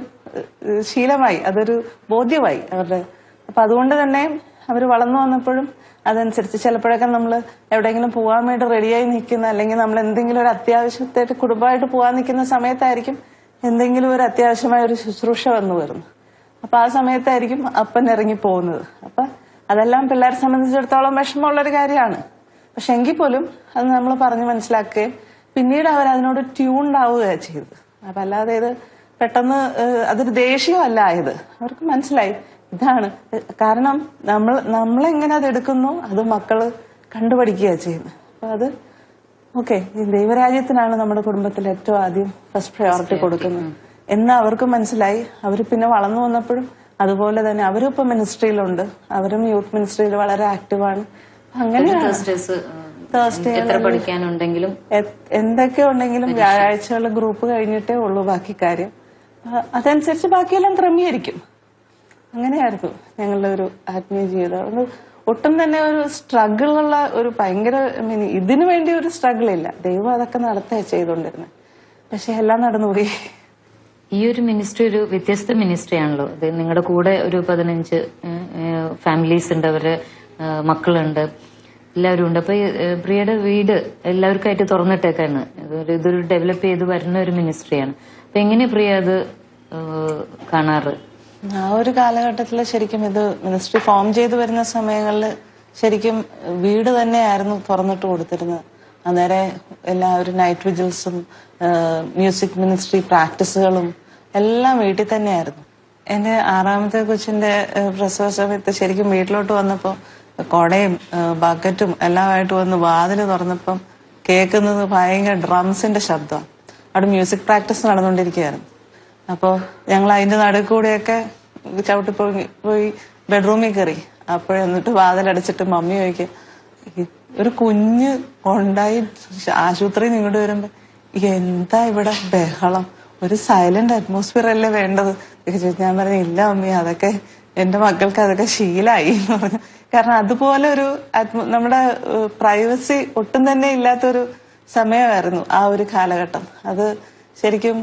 ശീലമായി, അതൊരു ബോധ്യമായി അവരുടെ. അപ്പൊ അതുകൊണ്ട് തന്നെ അവർ വളർന്നു വന്നപ്പോഴും അതനുസരിച്ച് ചിലപ്പോഴൊക്കെ നമ്മൾ എവിടെയെങ്കിലും പോകാൻ വേണ്ടി റെഡിയായി നിൽക്കുന്ന, അല്ലെങ്കിൽ നമ്മൾ എന്തെങ്കിലും ഒരു അത്യാവശ്യത്തായിട്ട് കുടുംബമായിട്ട് പോകാൻ നിൽക്കുന്ന സമയത്തായിരിക്കും എന്തെങ്കിലും ഒരു അത്യാവശ്യമായ ഒരു ശുശ്രൂഷ വന്നു വരുന്നു. അപ്പൊ ആ സമയത്തായിരിക്കും അപ്പൻ ഇറങ്ങി പോകുന്നത്. അപ്പൊ അതെല്ലാം പിള്ളേരെ സംബന്ധിച്ചിടത്തോളം വിഷമമുള്ളൊരു കാര്യമാണ്. പക്ഷെ എങ്കിൽ പോലും അത് നമ്മൾ പറഞ്ഞ് മനസ്സിലാക്കുകയും പിന്നീട് അവർ അതിനോട് ട്യൂൺഡ് ആവുകയാണ് ചെയ്തത്. അപ്പൊ അല്ലാതെ ഇത് പെട്ടെന്ന് അതൊരു ദേഷ്യമല്ല ആയത്. അവർക്ക് മനസ്സിലായി ഇതാണ് കാരണം. നമ്മളെങ്ങനെ അത് എടുക്കുന്നു അത് മക്കള് കണ്ടുപഠിക്കുകയാണ് ചെയ്യുന്നത്. അപ്പൊ അത് ഓക്കെ, ദൈവരാജ്യത്തിനാണ് നമ്മുടെ കുടുംബത്തിൽ ഏറ്റവും ആദ്യം ഫസ്റ്റ് പ്രയോറിറ്റി കൊടുക്കുന്നത് എന്ന് അവർക്ക് മനസ്സിലായി. അവർ പിന്നെ വളർന്നു വന്നപ്പോഴും അതുപോലെ തന്നെ അവരും ഇപ്പൊ മിനിസ്ട്രിയിലുണ്ട്. അവരും യൂത്ത് മിനിസ്ട്രിയിൽ വളരെ ആക്റ്റീവാണ്. അങ്ങനെയാണ് എത്ര പഠിക്കാനുണ്ടെങ്കിലും എന്തൊക്കെ ഉണ്ടെങ്കിലും വ്യാഴാഴ്ചയുള്ള ഗ്രൂപ്പ് കഴിഞ്ഞിട്ടേ ഉള്ളൂ ബാക്കി കാര്യം. അതനുസരിച്ച് ബാക്കിയെല്ലാം ക്രമീകരിക്കും. അങ്ങനെയായിരുന്നു ഞങ്ങളുടെ ഒരു ആത്മീയ ജീവിതം. ഒട്ടും തന്നെ ഒരു സ്ട്രഗിളുള്ള ഒരു ഭയങ്കര ഇതിനു വേണ്ടി ഒരു സ്ട്രഗിൾ ഇല്ല. ദൈവം അതൊക്കെ നടത്തുക ചെയ്തുകൊണ്ടിരുന്നത്. പക്ഷെ എല്ലാം നടന്നുപോയി. ഈ ഒരു മിനിസ്ട്രി ഒരു വ്യത്യസ്ത മിനിസ്ട്രി ആണല്ലോ. അത് നിങ്ങളുടെ കൂടെ ഒരു 15 ഫാമിലീസ് ഉണ്ട്, അവര് മക്കളുണ്ട്, എല്ലാവരും ഉണ്ട്. അപ്പൊ പ്രിയയുടെ വീട് എല്ലാവർക്കായിട്ട് തുറന്നിട്ടേക്കാണ്. ഇതൊരു ഡെവലപ്പ് ചെയ്ത് വരുന്ന ഒരു മിനിസ്ട്രിയാണ്. അപ്പൊ എങ്ങനെ പ്രിയ അത് കാണാറ്? ആ ഒരു കാലഘട്ടത്തിൽ ശരിക്കും ഇത് മിനിസ്ട്രി ഫോം ചെയ്ത് വരുന്ന സമയങ്ങളിൽ ശരിക്കും വീട് തന്നെയായിരുന്നു തുറന്നിട്ട് കൊടുത്തിരുന്നത്. അന്നേരം എല്ലാവരും നൈറ്റ് വിജിൽസും മ്യൂസിക് മിനിസ്ട്രി പ്രാക്ടീസുകളും എല്ലാം വീട്ടിൽ തന്നെയായിരുന്നു. എന്റെ 6ാമത്തെ കൊച്ചിന്റെ പ്രസവ സമയത്ത് ശരിക്കും വീട്ടിലോട്ട് വന്നപ്പോ കൊടയും ബക്കറ്റും എല്ലാമായിട്ട് വന്ന് വാതില് തുറന്നപ്പം കേൾക്കുന്നത് ഭയങ്കര ഡ്രംസിന്റെ ശബ്ദമാണ്. അവിടെ മ്യൂസിക് പ്രാക്ടീസ് നടന്നുകൊണ്ടിരിക്കുകയായിരുന്നു. അപ്പോ ഞങ്ങൾ അതിന്റെ നടുക്കൂടെയൊക്കെ പോയി ബെഡ്റൂമിൽ കയറി. എന്നിട്ട് വാതിലടച്ചിട്ട് മമ്മി ചോദിക്കുക, ഒരു കുഞ്ഞ് കൊണ്ടായി ആശുപത്രിയിൽ നിന്ന് ഇങ്ങോട്ട് വരുമ്പോ എന്താ ഇവിടെ ബഹളം, ഒരു സൈലന്റ് അറ്റ്മോസ്ഫിയർ അല്ലേ വേണ്ടത്? ഞാൻ പറഞ്ഞു, ഇല്ല മമ്മി, അതൊക്കെ എന്റെ മക്കൾക്ക് അതൊക്കെ ശീലായി എന്ന് പറഞ്ഞു. കാരണം അതുപോലെ ഒരു നമ്മുടെ പ്രൈവസി ഒട്ടും തന്നെ ഇല്ലാത്തൊരു സമയമായിരുന്നു ആ ഒരു കാലഘട്ടം. അത് ശരിക്കും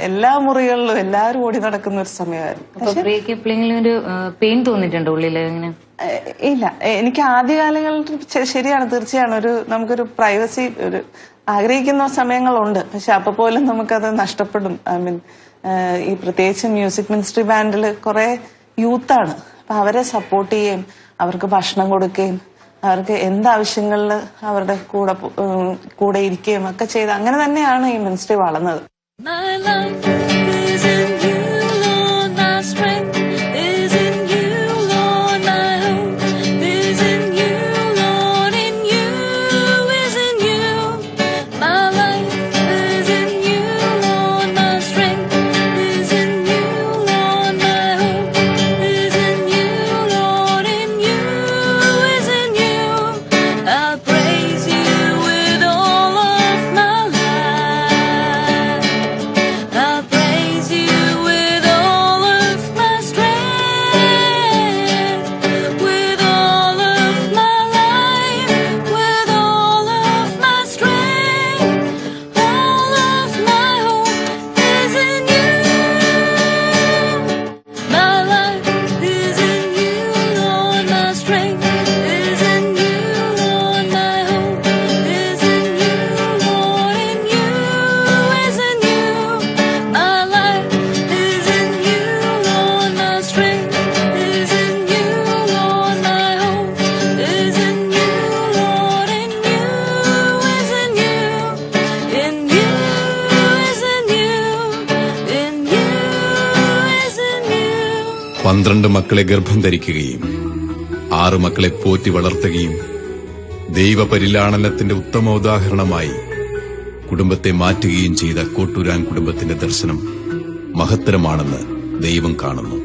എല്ലാ മുറികളിലും എല്ലാവരും ഓടി നടക്കുന്ന ഒരു സമയമായിരുന്നു. ഒരു പെയിൻ തോന്നിയിട്ടുണ്ടോ ഉള്ളില്? ഇല്ല, എനിക്ക് ആദ്യകാലങ്ങളിൽ ശരിയാണ്, തീർച്ചയാണ് നമുക്കൊരു പ്രൈവസി ആഗ്രഹിക്കുന്ന സമയങ്ങളുണ്ട്. പക്ഷെ അപ്പൊ പോലും നമുക്കത് നഷ്ടപ്പെടും. ഈ പ്രത്യേകിച്ച് മ്യൂസിക് മിനിസ്ട്രി ബാൻഡിൽ കുറെ യൂത്താണ്. അപ്പൊ അവരെ സപ്പോർട്ട് ചെയ്യുകയും അവർക്ക് ഭക്ഷണം കൊടുക്കുകയും അവർക്ക് എന്താവശ്യങ്ങളിൽ അവരുടെ കൂടെ ഇരിക്കുകയും ഒക്കെ ചെയ്ത് അങ്ങനെ തന്നെയാണ് ഈ മിനിസ്ട്രി വളർന്നത്. പന്ത്രണ്ട് മക്കളെ ഗർഭം ധരിക്കുകയും 6 മക്കളെ പോറ്റി വളർത്തുകയും ദൈവപരിലാളനത്തിന്റെ ഉത്തമോദാഹരണമായി കുടുംബത്തെ മാറ്റുകയും ചെയ്ത കോട്ടൂരാൻ കുടുംബത്തിന്റെ ദർശനം മഹത്തരമാണെന്ന് ദൈവം കാണുന്നു.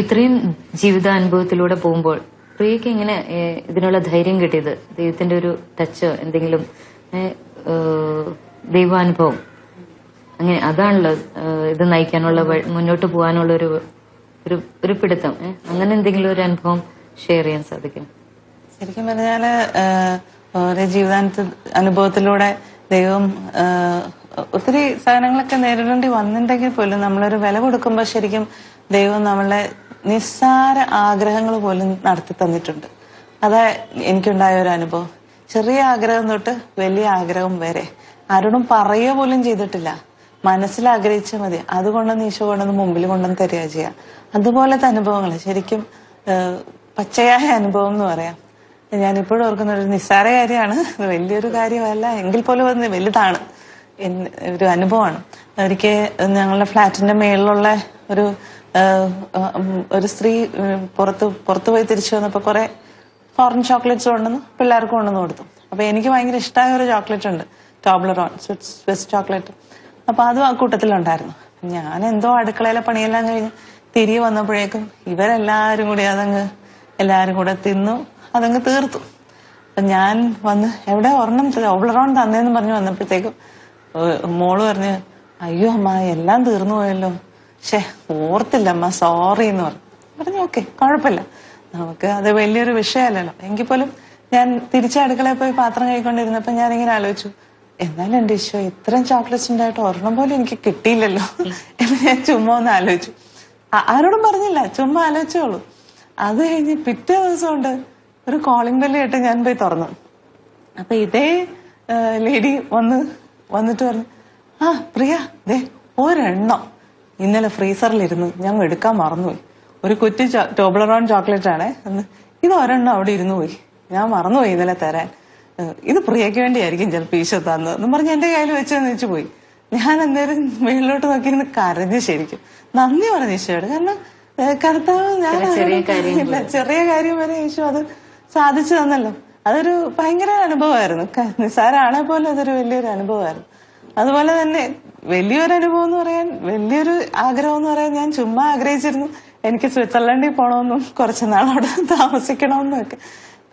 ഇത്രയും ജീവിതാനുഭവത്തിലൂടെ പോകുമ്പോൾ പ്രിയക്ക് എങ്ങനെ ഇതിനുള്ള ധൈര്യം കിട്ടിയത്? ദൈവത്തിന്റെ ഒരു ടച്ച്, എന്തെങ്കിലും ദൈവാനുഭവം, അങ്ങനെ അതാണല്ലോ ഇത് നയിക്കാനുള്ള, മുന്നോട്ട് പോകാനുള്ള ഒരു പിടുത്തം. അങ്ങനെ എന്തെങ്കിലും ഒരു അനുഭവം ഷെയർ ചെയ്യാൻ സാധിക്കും? ശരിക്കും പറഞ്ഞാല് ഒരു അനുഭവത്തിലൂടെ ദൈവം ഒത്തിരി സാധനങ്ങളൊക്കെ നേരിടേണ്ടി വന്നിട്ടുണ്ടെങ്കിൽ പോലും നമ്മളൊരു വില കൊടുക്കുമ്പോൾ ശരിക്കും ദൈവം നമ്മളെ നിസ്സാര ആഗ്രഹങ്ങൾ പോലും നടത്തി തന്നിട്ടുണ്ട്. അതാ എനിക്കുണ്ടായ ഒരു അനുഭവം. ചെറിയ ആഗ്രഹം തൊട്ട് വലിയ ആഗ്രഹം വരെ ആരോടും പറയുക പോലും ചെയ്തിട്ടില്ല. മനസ്സിലാഗ്രഹിച്ചാൽ മതി, അതുകൊണ്ടൊന്ന് ഈശോ കൊണ്ടൊന്ന് മുമ്പിൽ കൊണ്ടൊന്ന് തരിക ചെയ്യാം. അതുപോലത്തെ അനുഭവങ്ങൾ ശരിക്കും പച്ചയായ അനുഭവം എന്ന് പറയാം. ഞാനിപ്പോഴും ഓർക്കുന്ന ഒരു നിസ്സാര കാര്യമാണ്, വലിയൊരു കാര്യമല്ല എങ്കിൽ പോലും അത് വലുതാണ്, ഒരു അനുഭവമാണ്. ഒരിക്കൽ ഞങ്ങളുടെ ഫ്ലാറ്റിന്റെ മേളിലുള്ള ഒരു സ്ത്രീ പുറത്തു പോയി തിരിച്ചു വന്നപ്പോ കുറെ ഫോറിൻ ചോക്ലേറ്റ്സ് കൊണ്ടുവന്ന് പിള്ളേർക്ക് കൊണ്ടുവന്ന് കൊടുത്തു. അപ്പൊ എനിക്ക് ഭയങ്കര ഇഷ്ടമായ ഒരു ചോക്ലേറ്റ് ഉണ്ട്, ടോബ്ലറോൺ സ്വിസ് ചോക്ലേറ്റ്. അപ്പൊ അതും ആ കൂട്ടത്തിലുണ്ടായിരുന്നു. ഞാൻ എന്തോ അടുക്കളയിലെ പണിയെല്ലാം കഴിഞ്ഞ് തിരികെ വന്നപ്പോഴേക്കും ഇവരെല്ലാരും കൂടി എല്ലാരും കൂടെ തിന്നു, അതങ്ങ് തീർത്തു. അപ്പൊ ഞാൻ വന്ന് എവിടെ ഒരെണ്ണം ടോബ്ലറോൺ തന്നേന്ന് പറഞ്ഞു വന്നപ്പോഴത്തേക്കും മോള് പറഞ്ഞ്, അയ്യോ അമ്മ എല്ലാം തീർന്നു പോയല്ലോ, ഓർത്തില്ല അമ്മ, സോറി എന്ന് പറഞ്ഞു. ഓക്കെ, കുഴപ്പമില്ല, നമുക്ക് അത് വലിയൊരു വിഷയമല്ലല്ലോ. എങ്കിൽ പോലും ഞാൻ തിരിച്ച് അടുക്കളയിൽ പോയി പാത്രം കഴിക്കൊണ്ടിരുന്നപ്പോ ഞാനിങ്ങനെ ആലോചിച്ചു, എന്നാലും എന്റെ ഈശോ ഇത്രയും ചോക്ലേറ്റ്സ് ഉണ്ടായിട്ട് ഒരെണ്ണം പോലും എനിക്ക് കിട്ടിയില്ലല്ലോ എന്ന് ഞാൻ ചുമ്മാ ഒന്ന് ആലോചിച്ചു. ആരോടും പറഞ്ഞില്ല, ചുമ്മാ ആലോചിച്ചോളൂ. അത് കഴിഞ്ഞ് പിറ്റേ ദിവസം കൊണ്ട് ഒരു കോളിംഗ് ബെല്ല് കേട്ട് ഞാൻ പോയി തുറന്നു. അപ്പൊ ഇതേ ലേഡി വന്നിട്ട് പറഞ്ഞു, ആ പ്രിയ, ദേ ഒരെണ്ണം ഇന്നലെ ഫ്രീസറിലിരുന്ന് ഞങ്ങൾ എടുക്കാൻ മറന്നുപോയി, ഒരു കുറ്റി ടോബ്ലറോൺ ചോക്ലേറ്റ് ആണേ, ഇത് ഒരെണ്ണം അവിടെ ഇരുന്നു പോയി, ഞാൻ മറന്നുപോയി ഇന്നലെ തരാൻ, ഇത് പ്രിയയ്ക്ക് വേണ്ടിയായിരിക്കും ചിലപ്പോൾ ഈശോ തന്നതെന്ന് പറഞ്ഞ് എന്റെ കയ്യിൽ വെച്ച് പോയി. ഞാൻ അന്നേരം മേളിലോട്ട് നോക്കിയിരുന്ന് കരഞ്ഞു ശരിക്കും. നന്ദി പറഞ്ഞു ഈശോയോട്. കാരണം കർത്താവ് ഞാൻ ഇല്ല ചെറിയ കാര്യം വരെ ഈശോ അത് സാധിച്ചു തന്നല്ലോ. അതൊരു ഭയങ്കര അനുഭവമായിരുന്നു. നിസ്സാരാണെ പോലും അതൊരു വലിയൊരു അനുഭവമായിരുന്നു. അതുപോലെ തന്നെ വലിയൊരു അനുഭവം എന്ന് പറയാൻ, വലിയൊരു ആഗ്രഹം എന്ന് പറയാൻ, ഞാൻ ചുമ്മാ ആഗ്രഹിച്ചിരുന്നു എനിക്ക് സ്വിറ്റ്സർലൻഡിൽ പോകണമെന്നും കുറച്ചു നാൾ അവിടെ താമസിക്കണമെന്നും ഒക്കെ.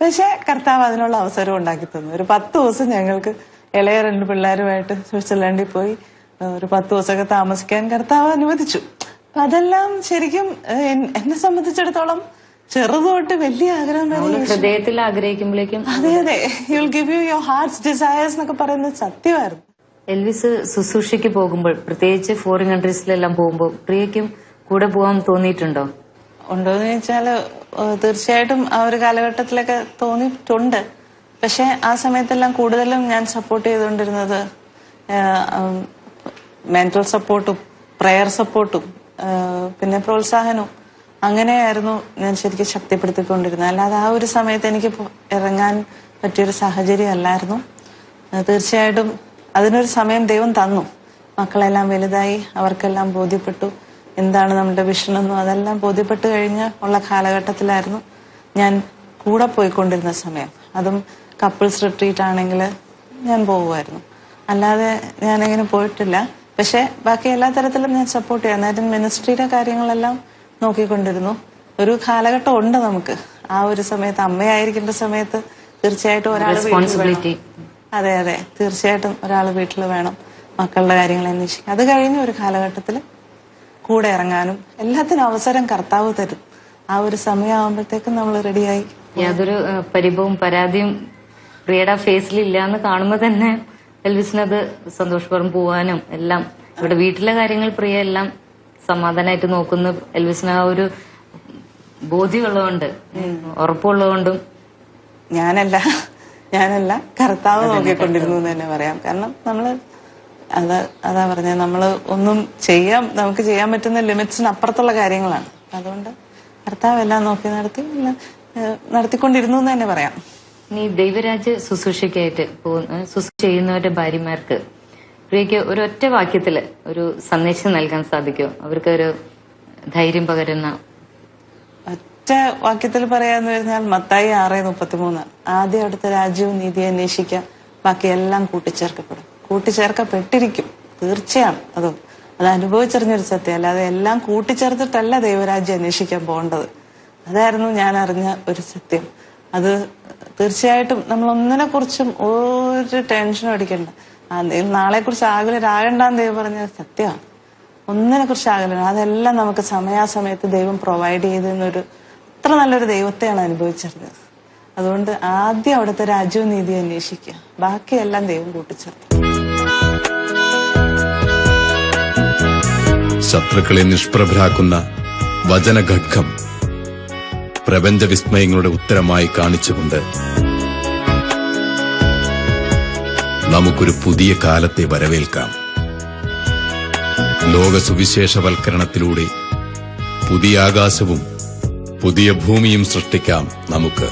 പക്ഷെ കർത്താവ് അതിനുള്ള അവസരം ഉണ്ടാക്കി തന്നു. ഒരു 10 ദിവസം ഞങ്ങൾക്ക് ഇളയ 2 പിള്ളേരുമായിട്ട് സ്വിറ്റ്സർലൻഡിൽ പോയി ഒരു 10 ദിവസമൊക്കെ താമസിക്കാൻ കർത്താവ് അനുവദിച്ചു. അതെല്ലാം ശരിക്കും എന്നെ സംബന്ധിച്ചിടത്തോളം ചെറുതോട്ട് വലിയ ആഗ്രഹം വരെ ഹൃദയത്തിൽ ആഗ്രഹിക്കുമ്പോഴേക്കും അതെ you will give you your heart's desires എന്നൊക്കെ പറയുന്നത് സത്യമായിരുന്നു. എൽവിസ് ശുശ്രൂഷയ്ക്ക് പോകുമ്പോൾ, പ്രത്യേകിച്ച് ഫോറിൻ കൺട്രീസിലെല്ലാം പോകുമ്പോൾ പ്രിയയ്ക്കും കൂടെ പോകാൻ തോന്നിയിട്ടുണ്ടോ? ഉണ്ടോന്ന് ചോദിച്ചാല് തീർച്ചയായിട്ടും ആ ഒരു കാലഘട്ടത്തിലൊക്കെ തോന്നിയിട്ടുണ്ട്. പക്ഷെ ആ സമയത്തെല്ലാം കൂടുതലും ഞാൻ സപ്പോർട്ട് ചെയ്തുകൊണ്ടിരുന്നത് മെന്റൽ സപ്പോർട്ടും പ്രെയർ സപ്പോർട്ടും പിന്നെ പ്രോത്സാഹനവും അങ്ങനെയായിരുന്നു ഞാൻ ശരിക്കും ശക്തിപ്പെടുത്തിക്കൊണ്ടിരുന്നത്. അല്ലാതെ ആ ഒരു സമയത്ത് എനിക്ക് ഇറങ്ങാൻ പറ്റിയൊരു സാഹചര്യം അല്ലായിരുന്നു. തീർച്ചയായിട്ടും അതിനൊരു സമയം ദൈവം തന്നു. മക്കളെല്ലാം വലുതായി, അവർക്കെല്ലാം ബോധ്യപ്പെട്ടു എന്താണ് നമ്മുടെ വിഷനെന്നും അതെല്ലാം ബോധ്യപ്പെട്ട് കഴിഞ്ഞ് ഉള്ള കാലഘട്ടത്തിലായിരുന്നു ഞാൻ കൂടെ പോയിക്കൊണ്ടിരുന്ന സമയം. അതും കപ്പിൾസ് റിട്രീറ്റ് ആണെങ്കിൽ ഞാൻ പോകുമായിരുന്നു. അല്ലാതെ ഞാനങ്ങനെ പോയിട്ടില്ല. പക്ഷെ ബാക്കി എല്ലാ തരത്തിലും ഞാൻ സപ്പോർട്ട് ചെയ്യാം. നേരം മിനിസ്ട്രിയുടെ കാര്യങ്ങളെല്ലാം നോക്കിക്കൊണ്ടിരുന്നു. ഒരു കാലഘട്ടം ഉണ്ട് നമുക്ക്. ആ ഒരു സമയത്ത് അമ്മയായിരിക്കേണ്ട സമയത്ത് തീർച്ചയായിട്ടും ഒരാൾ അതെ തീർച്ചയായിട്ടും ഒരാൾ വീട്ടിൽ വേണം മക്കളുടെ കാര്യങ്ങൾ അന്വേഷിക്കും. അത് കഴിഞ്ഞ ഒരു കാലഘട്ടത്തിൽ കൂടെ ഇറങ്ങാനും എല്ലാത്തിനും അവസരം കർത്താവ് തരും. ആ ഒരു സമയമാകുമ്പോഴത്തേക്കും നമ്മൾ റെഡിയായി. യാതൊരു പരിഭവവും പരാതിയും പ്രിയയുടെ ഫേസിൽ ഇല്ലാന്ന് കാണുമ്പോൾ തന്നെ എൽവിസിനത് സന്തോഷപൂർവ്വം പോവാനും എല്ലാം. ഇവിടെ വീട്ടിലെ കാര്യങ്ങൾ പ്രിയ എല്ലാം സമാധാനമായിട്ട് നോക്കുന്നു. എൽവിസിന് ആ ഒരു ബോധ്യമുള്ളതുകൊണ്ട്, ഉറപ്പുള്ളതുകൊണ്ടും ഞാനല്ല കർത്താവ് നോക്കിക്കൊണ്ടിരുന്നു എന്ന് തന്നെ പറയാം. കാരണം നമ്മള് അതാ പറഞ്ഞ നമ്മള് ഒന്നും നമുക്ക് ചെയ്യാൻ പറ്റുന്ന ലിമിറ്റ്സിന് അപ്പുറത്തുള്ള കാര്യങ്ങളാണ്. അതുകൊണ്ട് കർത്താവ് എല്ലാം നോക്കി നടത്തിക്കൊണ്ടിരുന്നു എന്ന് തന്നെ പറയാം. നീ ദൈവരാജ്യ ശുശ്രൂഷയ്ക്കായിട്ട് ശുശ്രൂഷ ചെയ്യുന്നവരുടെ ഭാര്യമാർക്ക് പ്രിയയ്ക്ക് ഒരു ഒറ്റ വാക്യത്തില് ഒരു സന്ദേശം നൽകാൻ സാധിക്കുമോ? അവർക്ക് ഒരു ധൈര്യം പകരുന്ന ഒറ്റ വാക്യത്തിൽ പറയാന്ന് പറഞ്ഞാൽ മത്തായി 6:33 ആദ്യം അവിടുത്തെ രാജ്യവും നീതി അന്വേഷിക്കുക, ബാക്കി എല്ലാം കൂട്ടിച്ചേർക്കപ്പെട്ടിരിക്കും. തീർച്ചയാണ് അത് അനുഭവിച്ചറിഞ്ഞൊരു സത്യം. അല്ലാതെ എല്ലാം കൂട്ടിച്ചേർത്തിട്ടല്ല ദൈവരാജ്യം അന്വേഷിക്കാൻ പോകേണ്ടത്. അതായിരുന്നു ഞാൻ അറിഞ്ഞ ഒരു സത്യം. അത് തീർച്ചയായിട്ടും നമ്മൾ ഒന്നിനെ കുറിച്ചും ഒരു ടെൻഷനും അടിക്കണ്ട. നാളെ കുറിച്ച് ആകുലരാകണ്ടെന്ന് ദൈവം പറഞ്ഞ സത്യമാണ്. ഒന്നിനെ കുറിച്ച് ആകുല, അതെല്ലാം നമുക്ക് സമയാസമയത്ത് ദൈവം പ്രൊവൈഡ് ചെയ്തെന്നൊരു അത്ര നല്ലൊരു ദൈവത്തെയാണ് അനുഭവിച്ചിരുന്നത്. അതുകൊണ്ട് ആദ്യം അവിടുത്തെ രാജ്യവും നീതി അന്വേഷിക്കുക, ബാക്കിയെല്ലാം ദൈവം കൂട്ടിച്ചേർത്ത്. ശത്രുക്കളെ നിഷ്പ്രഭരാക്കുന്ന വചനഖഡ്ഗം പ്രപഞ്ച വിസ്മയങ്ങളുടെ ഉത്തരമായി കാണിച്ചുകൊണ്ട് നമുക്കൊരു പുതിയ കാലത്തെ വരവേൽക്കാം. ലോക സുവിശേഷവൽക്കരണത്തിലൂടെ പുതിയ ആകാശവും പുതിയ ഭൂമിയും സൃഷ്ടിക്കാം നമുക്ക്.